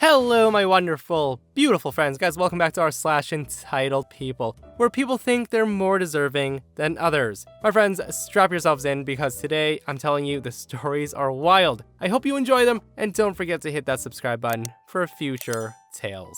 Hello, my wonderful, beautiful friends. Guys, welcome back to our /EntitledPeople, where people think they're more deserving than others. My friends, strap yourselves in because today I'm telling you the stories are wild. I hope you enjoy them, and don't forget to hit that subscribe button for future tales.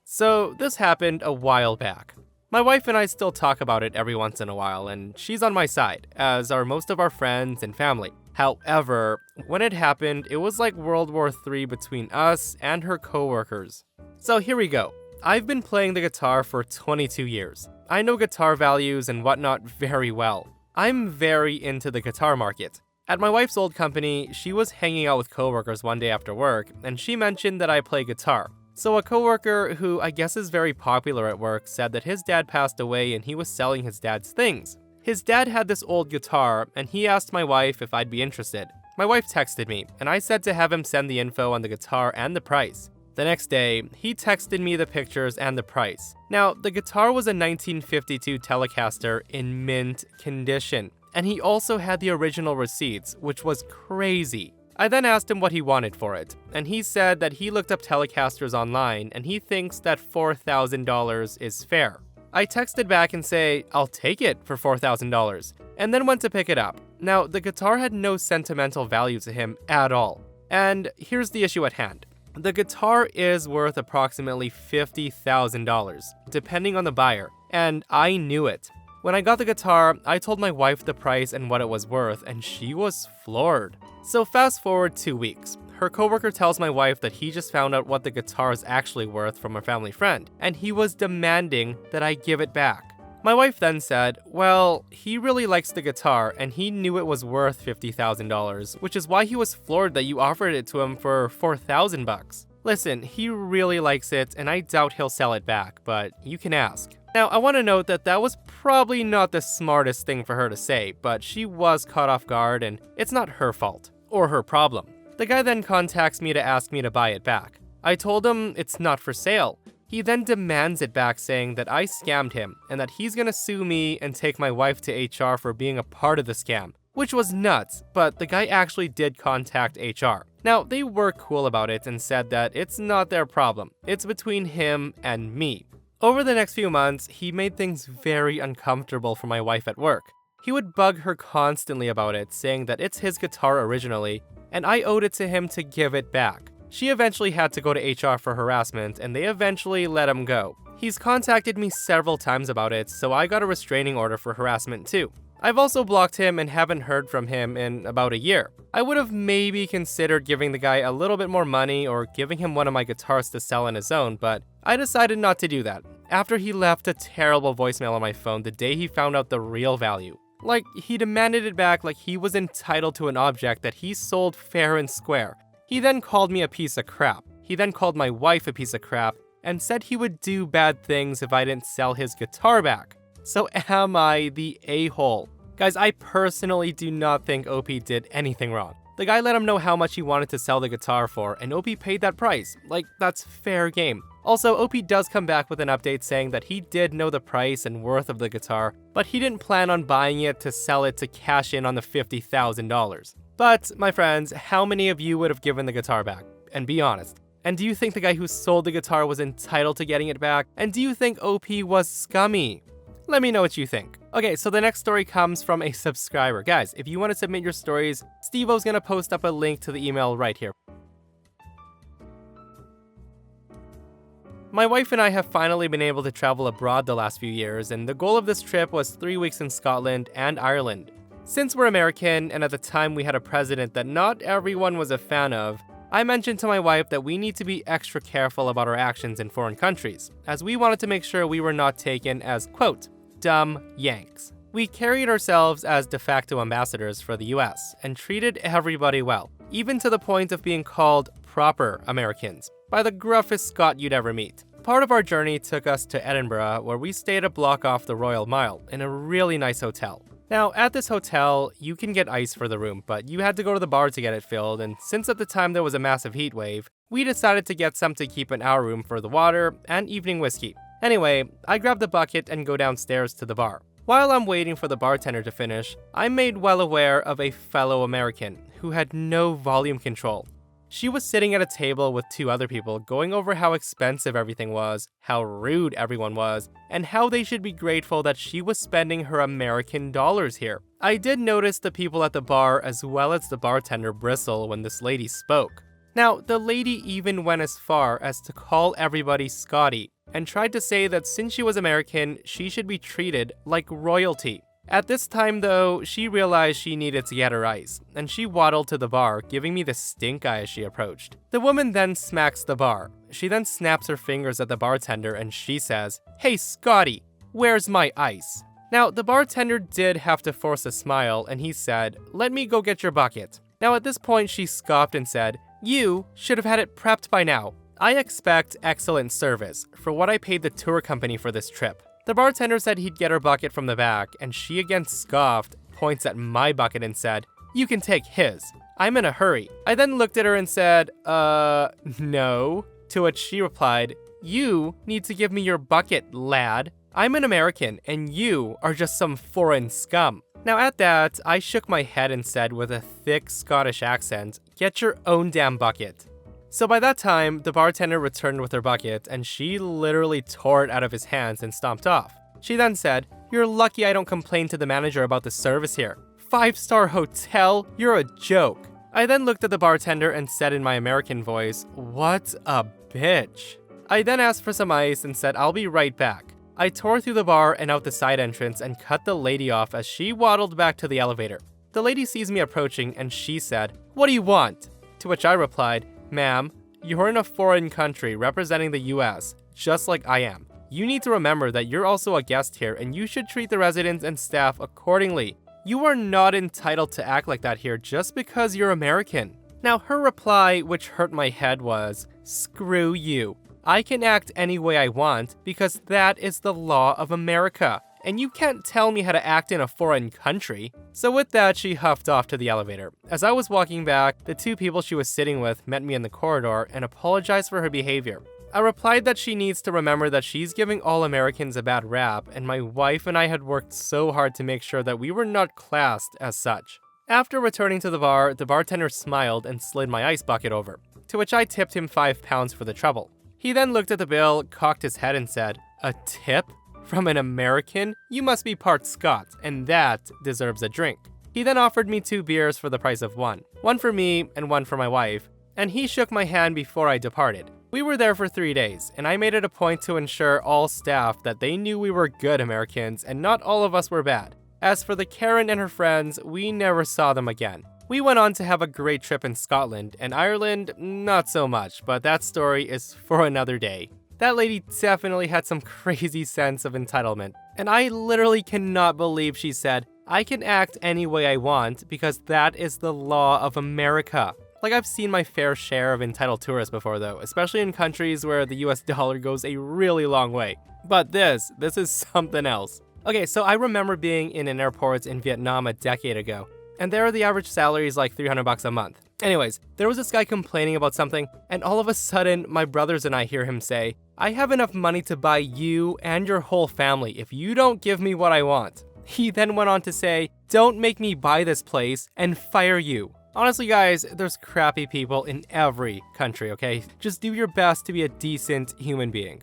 So this happened a while back. My wife and I still talk about it every once in a while, and she's on my side, as are most of our friends and family. However, when it happened, it was like World War III between us and her coworkers. So here we go. I've been playing the guitar for 22 years. I know guitar values and whatnot very well. I'm very into the guitar market. At my wife's old company, she was hanging out with coworkers one day after work, and she mentioned that I play guitar. So a coworker who I guess is very popular at work said that his dad passed away and he was selling his dad's things. His dad had this old guitar, and he asked my wife if I'd be interested. My wife texted me, and I said to have him send the info on the guitar and the price. The next day, he texted me the pictures and the price. Now, the guitar was a 1952 Telecaster in mint condition, and he also had the original receipts, which was crazy. I then asked him what he wanted for it, and he said that he looked up Telecasters online, and he thinks that $4,000 is fair. I texted back and say, I'll take it for $4,000, and then went to pick it up. Now, the guitar had no sentimental value to him at all. And here's the issue at hand. The guitar is worth approximately $50,000, depending on the buyer, and I knew it. When I got the guitar, I told my wife the price and what it was worth, and she was floored. So fast forward 2 weeks. Her coworker tells my wife that he just found out what the guitar is actually worth from a family friend, and he was demanding that I give it back. My wife then said, well, he really likes the guitar, and he knew it was worth $50,000, which is why he was floored that you offered it to him for $4,000. Listen, he really likes it, and I doubt he'll sell it back, but you can ask. Now, I want to note that that was probably not the smartest thing for her to say, but she was caught off guard, and it's not her fault, or her problem. The guy then contacts me to ask me to buy it back. I told him it's not for sale. He then demands it back, saying that I scammed him and that he's gonna sue me and take my wife to HR for being a part of the scam, which was nuts, but the guy actually did contact HR. Now, they were cool about it and said that it's not their problem. It's between him and me. Over the next few months, he made things very uncomfortable for my wife at work. He would bug her constantly about it, saying that it's his guitar originally, and I owed it to him to give it back. She eventually had to go to HR for harassment, and they eventually let him go. He's contacted me several times about it, so I got a restraining order for harassment too. I've also blocked him and haven't heard from him in about a year. I would have maybe considered giving the guy a little bit more money or giving him one of my guitars to sell on his own, but I decided not to do that, after he left a terrible voicemail on my phone the day he found out the real value. Like, he demanded it back like he was entitled to an object that he sold fair and square. He then called me a piece of crap. He then called my wife a piece of crap and said he would do bad things if I didn't sell his guitar back. So am I the a-hole? Guys, I personally do not think OP did anything wrong. The guy let him know how much he wanted to sell the guitar for, and OP paid that price. Like, that's fair game. Also, OP does come back with an update saying that he did know the price and worth of the guitar, but he didn't plan on buying it to sell it to cash in on the $50,000. But, my friends, how many of you would have given the guitar back? And be honest. And do you think the guy who sold the guitar was entitled to getting it back? And do you think OP was scummy? Let me know what you think. Okay, so the next story comes from a subscriber. Guys, if you want to submit your stories, Steve-O's gonna post up a link to the email right here. My wife and I have finally been able to travel abroad the last few years, and the goal of this trip was 3 weeks in Scotland and Ireland. Since we're American, and at the time we had a president that not everyone was a fan of, I mentioned to my wife that we need to be extra careful about our actions in foreign countries, as we wanted to make sure we were not taken as, quote, dumb Yanks. We carried ourselves as de facto ambassadors for the US and treated everybody well, even to the point of being called proper Americans by the gruffest Scot you'd ever meet. Part of our journey took us to Edinburgh, where we stayed a block off the Royal Mile in a really nice hotel. Now, at this hotel, you can get ice for the room, but you had to go to the bar to get it filled, and since at the time there was a massive heat wave, we decided to get some to keep in our room for the water and evening whiskey. Anyway, I grabbed the bucket and go downstairs to the bar. While I'm waiting for the bartender to finish, I'm made well aware of a fellow American who had no volume control. She was sitting at a table with 2 other people going over how expensive everything was, how rude everyone was, and how they should be grateful that she was spending her American dollars here. I did notice the people at the bar as well as the bartender bristle when this lady spoke. Now, the lady even went as far as to call everybody Scotty, and tried to say that since she was American, she should be treated like royalty. At this time though, she realized she needed to get her ice, and she waddled to the bar, giving me the stink eye as she approached. The woman then smacks the bar. She then snaps her fingers at the bartender and she says, "Hey Scotty, where's my ice?" Now, the bartender did have to force a smile and he said, "Let me go get your bucket." Now at this point she scoffed and said, "You should have had it prepped by now. I expect excellent service for what I paid the tour company for this trip." The bartender said he'd get her bucket from the back, and she again scoffed, points at my bucket and said, "You can take his. I'm in a hurry." I then looked at her and said, no. To which she replied, "You need to give me your bucket, lad. I'm an American, and you are just some foreign scum." Now at that, I shook my head and said with a thick Scottish accent, "Get your own damn bucket." So by that time, the bartender returned with her bucket, and she literally tore it out of his hands and stomped off. She then said, "You're lucky I don't complain to the manager about the service here. 5-star hotel? You're a joke." I then looked at the bartender and said in my American voice, "What a bitch." I then asked for some ice and said I'll be right back. I tore through the bar and out the side entrance and cut the lady off as she waddled back to the elevator. The lady sees me approaching and she said, "What do you want?" To which I replied, "Ma'am, you're in a foreign country representing the US, just like I am. You need to remember that you're also a guest here and you should treat the residents and staff accordingly. You are not entitled to act like that here just because you're American." Now her reply, which hurt my head, was, "Screw you. I can act any way I want because that is the law of America. And you can't tell me how to act in a foreign country." So with that, she huffed off to the elevator. As I was walking back, the 2 people she was sitting with met me in the corridor and apologized for her behavior. I replied that she needs to remember that she's giving all Americans a bad rap, and my wife and I had worked so hard to make sure that we were not classed as such. After returning to the bar, the bartender smiled and slid my ice bucket over, to which I tipped him £5 for the trouble. He then looked at the bill, cocked his head and said, "A tip? From an American? You must be part Scot, and that deserves a drink." He then offered me 2 beers for the price of one for me and one for my wife, and he shook my hand before I departed. We were there for 3 days, and I made it a point to ensure all staff that they knew we were good Americans and not all of us were bad. As for the Karen and her friends, we never saw them again. We went on to have a great trip in Scotland, and Ireland, not so much, but that story is for another day. That lady definitely had some crazy sense of entitlement, and I literally cannot believe she said, "I can act any way I want because that is the law of America." Like, I've seen my fair share of entitled tourists before though, especially in countries where the US dollar goes a really long way. But this is something else. Okay, so I remember being in an airport in Vietnam a decade ago, and there the average salary is like $300 a month. Anyways, there was this guy complaining about something, and all of a sudden, my brothers and I hear him say, "I have enough money to buy you and your whole family if you don't give me what I want." He then went on to say, "Don't make me buy this place and fire you." Honestly guys, there's crappy people in every country, okay? Just do your best to be a decent human being.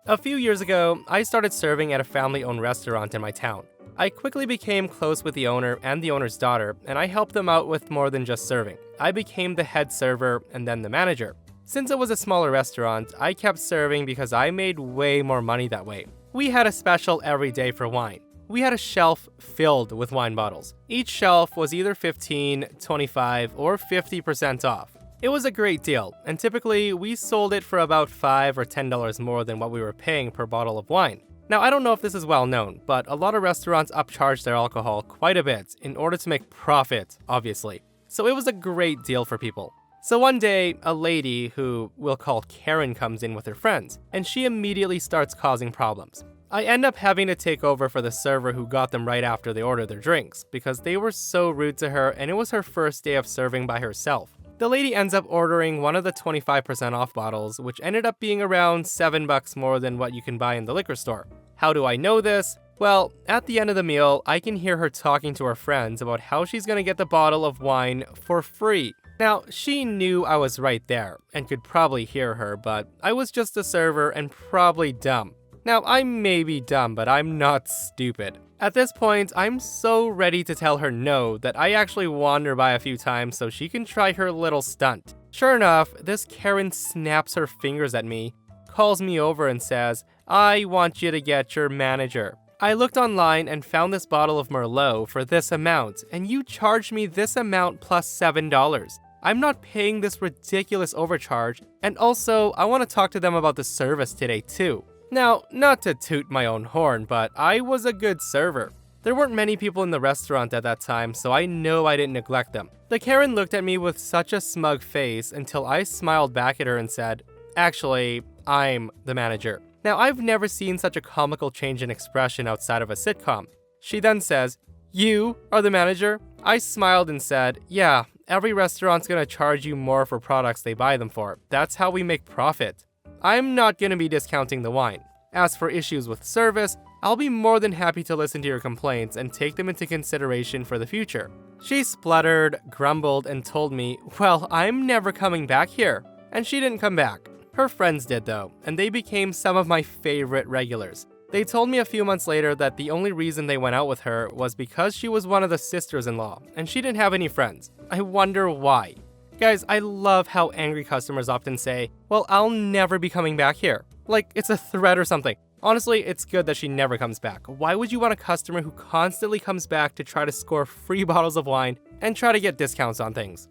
A few years ago, I started serving at a family-owned restaurant in my town. I quickly became close with the owner and the owner's daughter, and I helped them out with more than just serving. I became the head server and then the manager. Since it was a smaller restaurant, I kept serving because I made way more money that way. We had a special every day for wine. We had a shelf filled with wine bottles. Each shelf was either 15, 25, or 50% off. It was a great deal, and typically we sold it for about $5 or $10 more than what we were paying per bottle of wine. Now, I don't know if this is well known, but a lot of restaurants upcharge their alcohol quite a bit in order to make profit, obviously. So it was a great deal for people. So one day, a lady who we'll call Karen comes in with her friends, and she immediately starts causing problems. I end up having to take over for the server who got them right after they ordered their drinks, because they were so rude to her and it was her first day of serving by herself. The lady ends up ordering one of the 25% off bottles, which ended up being around $7 more than what you can buy in the liquor store. How do I know this? Well, at the end of the meal, I can hear her talking to her friends about how she's gonna get the bottle of wine for free. Now, she knew I was right there and could probably hear her, but I was just a server and probably dumb. Now, I may be dumb, but I'm not stupid. At this point, I'm so ready to tell her no that I actually wander by a few times so she can try her little stunt. Sure enough, this Karen snaps her fingers at me, calls me over and says, "I want you to get your manager. I looked online and found this bottle of Merlot for this amount, and you charged me this amount plus $7. I'm not paying this ridiculous overcharge, and also, I want to talk to them about the service today too." Now, not to toot my own horn, but I was a good server. There weren't many people in the restaurant at that time, so I know I didn't neglect them. The Karen looked at me with such a smug face until I smiled back at her and said, "Actually, I'm the manager." Now, I've never seen such a comical change in expression outside of a sitcom. She then says, "You are the manager?" I smiled and said, "Yeah, every restaurant's gonna charge you more for products they buy them for. That's how we make profit. I'm not gonna be discounting the wine. As for issues with service, I'll be more than happy to listen to your complaints and take them into consideration for the future." She spluttered, grumbled, and told me, "Well, I'm never coming back here." And she didn't come back. Her friends did though, and they became some of my favorite regulars. They told me a few months later that the only reason they went out with her was because she was one of the sisters-in-law, and she didn't have any friends. I wonder why. Guys, I love how angry customers often say, "Well, I'll never be coming back here." Like it's a threat or something. Honestly, it's good that she never comes back. Why would you want a customer who constantly comes back to try to score free bottles of wine and try to get discounts on things?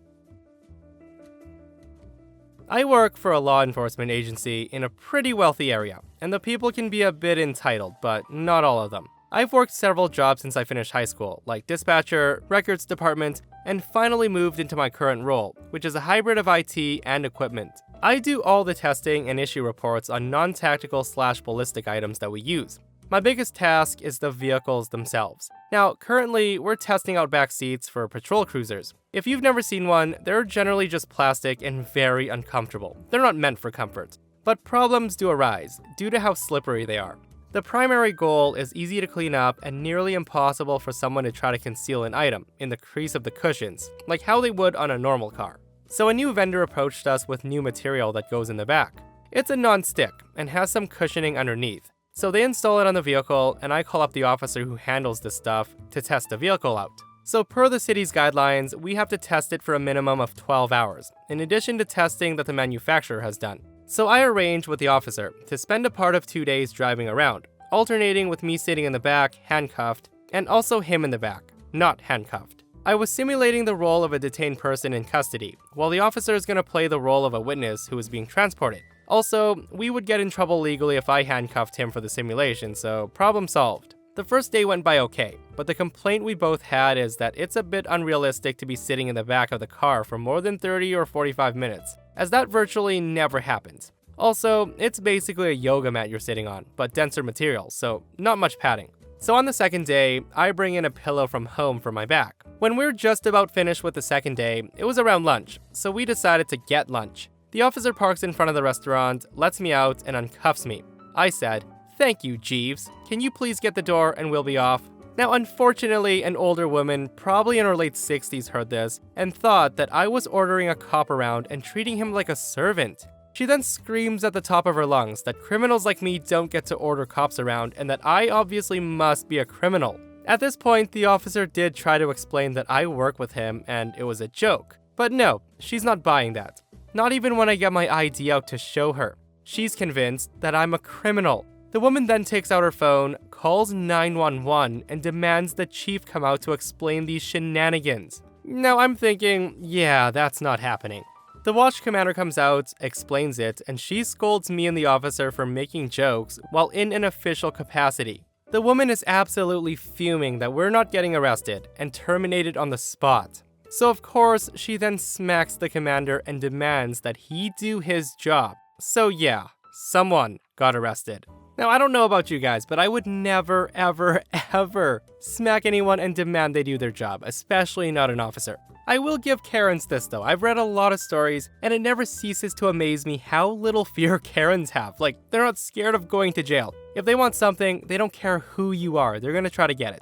I work for a law enforcement agency in a pretty wealthy area, and the people can be a bit entitled, but not all of them. I've worked several jobs since I finished high school, like dispatcher, records department, and finally moved into my current role, which is a hybrid of IT and equipment. I do all the testing and issue reports on non-tactical/ballistic items that we use. My biggest task is the vehicles themselves. Now, currently, we're testing out back seats for patrol cruisers. If you've never seen one, they're generally just plastic and very uncomfortable. They're not meant for comfort. But problems do arise due to how slippery they are. The primary goal is easy to clean up and nearly impossible for someone to try to conceal an item in the crease of the cushions, like how they would on a normal car. So a new vendor approached us with new material that goes in the back. It's a non-stick and has some cushioning underneath. So they install it on the vehicle, and I call up the officer who handles this stuff to test the vehicle out. So per the city's guidelines, we have to test it for a minimum of 12 hours, in addition to testing that the manufacturer has done. So I arranged with the officer to spend a part of 2 days driving around, alternating with me sitting in the back, handcuffed, and also him in the back, not handcuffed. I was simulating the role of a detained person in custody, while the officer is going to play the role of a witness who is being transported. Also, we would get in trouble legally if I handcuffed him for the simulation, so problem solved. The first day went by okay, but the complaint we both had is that it's a bit unrealistic to be sitting in the back of the car for more than 30 or 45 minutes, as that virtually never happens. Also, it's basically a yoga mat you're sitting on, but denser material, so not much padding. So on the second day, I bring in a pillow from home for my back. When we're just about finished with the second day, it was around lunch, so we decided to get lunch. The officer parks in front of the restaurant, lets me out, and uncuffs me. I said, "Thank you, Jeeves. Can you please get the door and we'll be off?" Now, unfortunately, an older woman, probably in her late 60s, heard this and thought that I was ordering a cop around and treating him like a servant. She then screams at the top of her lungs that criminals like me don't get to order cops around and that I obviously must be a criminal. At this point, the officer did try to explain that I work with him and it was a joke. But no, she's not buying that. Not even when I get my ID out to show her. She's convinced that I'm a criminal. The woman then takes out her phone, calls 911, and demands the chief come out to explain these shenanigans. Now I'm thinking, yeah, that's not happening. The watch commander comes out, explains it, and she scolds me and the officer for making jokes while in an official capacity. The woman is absolutely fuming that we're not getting arrested and terminated on the spot. So of course, she then smacks the commander and demands that he do his job. So yeah, someone got arrested. Now, I don't know about you guys, but I would never, ever, ever smack anyone and demand they do their job, especially not an officer. I will give Karens this though. I've read a lot of stories, and it never ceases to amaze me how little fear Karens have. Like, they're not scared of going to jail. If they want something, they don't care who you are. They're gonna try to get it.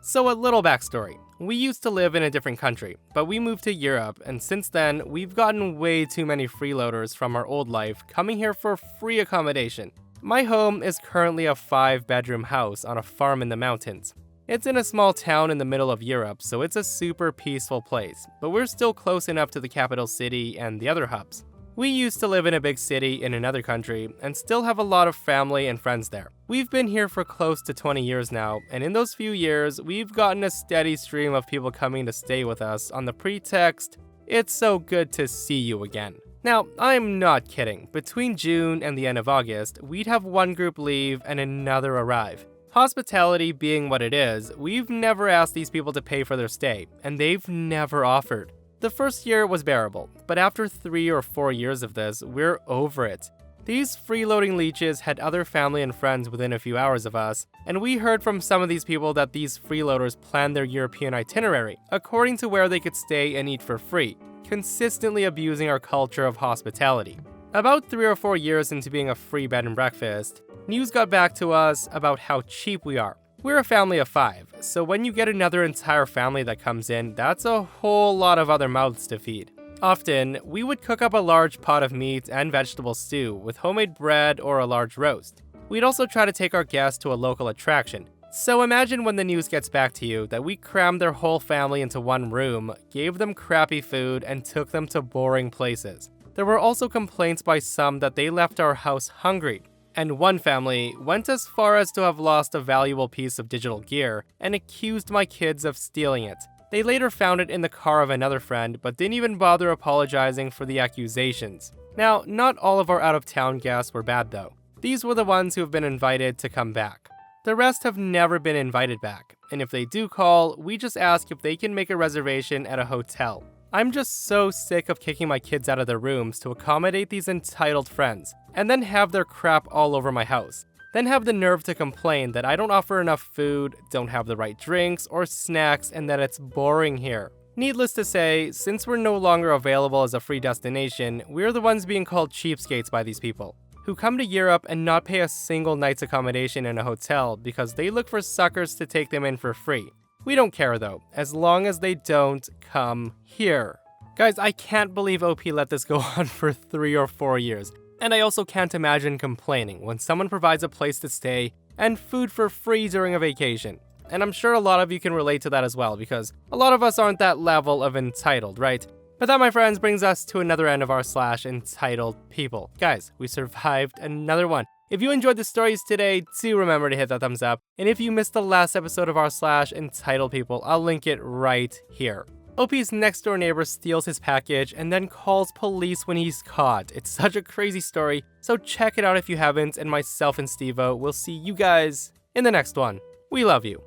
So a little backstory. We used to live in a different country, but we moved to Europe, and since then, we've gotten way too many freeloaders from our old life coming here for free accommodation. My home is currently a 5-bedroom house on a farm in the mountains. It's in a small town in the middle of Europe, so it's a super peaceful place, but we're still close enough to the capital city and the other hubs. We used to live in a big city in another country and still have a lot of family and friends there. We've been here for close to 20 years now, and in those few years, we've gotten a steady stream of people coming to stay with us on the pretext, "It's so good to see you again." Now, I'm not kidding. Between June and the end of August, we'd have one group leave and another arrive. Hospitality being what it is, we've never asked these people to pay for their stay, and they've never offered. The first year was bearable, but after 3 or 4 years of this, we're over it. These freeloading leeches had other family and friends within a few hours of us, and we heard from some of these people that these freeloaders planned their European itinerary according to where they could stay and eat for free, consistently abusing our culture of hospitality. About 3 or 4 years into being a free bed and breakfast, news got back to us about how cheap we are. We're a family of 5, so when you get another entire family that comes in, that's a whole lot of other mouths to feed. Often, we would cook up a large pot of meat and vegetable stew with homemade bread or a large roast. We'd also try to take our guests to a local attraction. So imagine when the news gets back to you that we crammed their whole family into one room, gave them crappy food, and took them to boring places. There were also complaints by some that they left our house hungry. And one family went as far as to have lost a valuable piece of digital gear and accused my kids of stealing it. They later found it in the car of another friend, but didn't even bother apologizing for the accusations. Now, not all of our out-of-town guests were bad though. These were the ones who have been invited to come back. The rest have never been invited back, and if they do call, we just ask if they can make a reservation at a hotel. I'm just so sick of kicking my kids out of their rooms to accommodate these entitled friends, and then have their crap all over my house. Then have the nerve to complain that I don't offer enough food, don't have the right drinks or snacks, and that it's boring here. Needless to say, since we're no longer available as a free destination, we're the ones being called cheapskates by these people, who come to Europe and not pay a single night's accommodation in a hotel because they look for suckers to take them in for free. We don't care though, as long as they don't come here. Guys, I can't believe OP let this go on for 3 or 4 years. And I also can't imagine complaining when someone provides a place to stay and food for free during a vacation. And I'm sure a lot of you can relate to that as well, because a lot of us aren't that level of entitled, right? But that, my friends, brings us to another end of our /entitled_people. Guys, we survived another one. If you enjoyed the stories today, do remember to hit that thumbs up. And if you missed the last episode of our /entitled_people, I'll link it right here. OP's next door neighbor steals his package and then calls police when he's caught. It's such a crazy story, so check it out if you haven't, and myself and Steve-O will see you guys in the next one. We love you.